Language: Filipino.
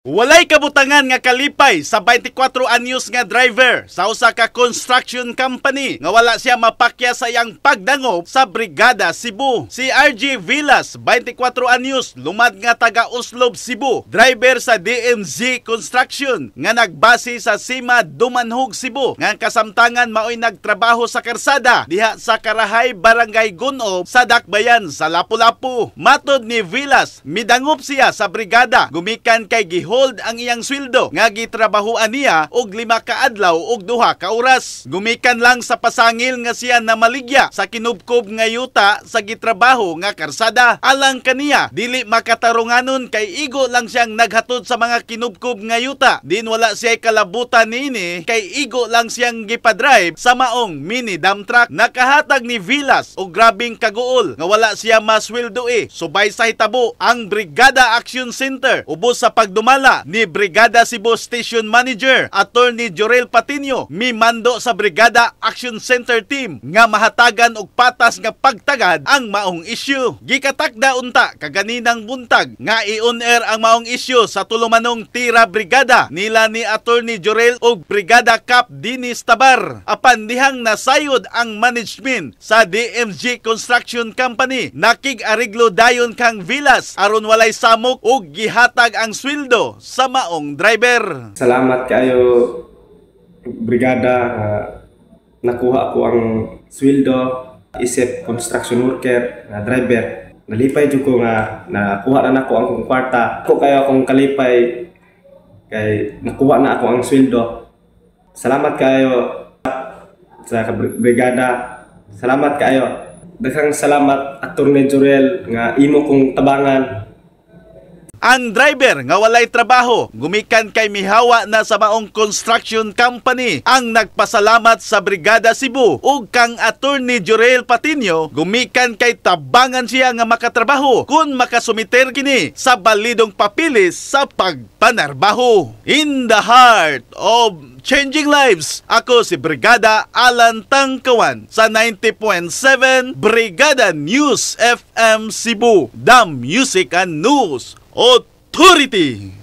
Walay kabutangan nga kalipay sa 24 anyos nga driver sa usa ka construction company nga wala siya mapakya sa iyang pagdangop sa Brigada Cebu. Si RJ Villas, 24 anyos, lumad nga taga Uslob, Cebu, driver sa DMZ Construction nga nagbase sa Sima, Dumanhog, Cebu, nga kasamtangan maoy nagtrabaho sa karsada diha sa Karahay, Barangay Gunob sa Dakbayan sa Lapu-Lapu. Matod ni Villas, midangop siya sa brigada gumikan kay hold ang iyang sweldo nga gitrabahoan niya og 5 ka adlaw og 2 ka oras. Gumikan lang sa pasangil nga siya namaligya sa kinubkob nga yuta sa gitrabaho nga karsada. Alang kaniya dili makatarunganon kay igo lang siyang naghatod sa mga kinubkob nga yuta. Din wala siya kalabutan niini kay igo lang siyang gipadrive sa maong mini dump truck. Nakahatag ni Villas og grabing kaguol nga wala siya masweldo Subay sa hitabo ang Brigada Action Center ubos sa pagdumal ni Brigada Cebu Station Manager Attorney Jorel Patino mimando sa Brigada Action Center team nga mahatagan og patas nga pagtagad ang maong issue. Gikatakda unta kaganinang buntag nga i-on air ang maong issue sa tulumanong tira brigada nila ni Attorney Jorel og Brigada Cap Dinis Tabar. Apan dihang nasayod ang management sa DMZ Construction Company, nakig-ariglo dayon kang Villas aron walay samok og gihatag ang sweldo sa maong driver. Salamat kayo brigada, nakuha ko ang sweldo isip construction worker na driver. Nalipay jud ko nga nakuha na nako ang kong kwarta. Ako kayo akong kalipay kay nakuha na ako ang sweldo. Salamat kayo sa brigada. Salamat kayo. Daghang salamat Attorney Jorel nga imo kong tabangan. Ang driver nga walay trabaho gumikan kay mihawa na sa maong construction company ang nagpasalamat sa Brigada Cebu ug kang Attorney Jorel Patino gumikan kay tabangan siya nga makatrabaho kung makasumiter kini sa balidong papilis sa pagpanarbaho. In the heart of changing lives, ako si Brigada Alan Tangkawan sa 90.7 Brigada News FM Cebu, the Music and News Authority.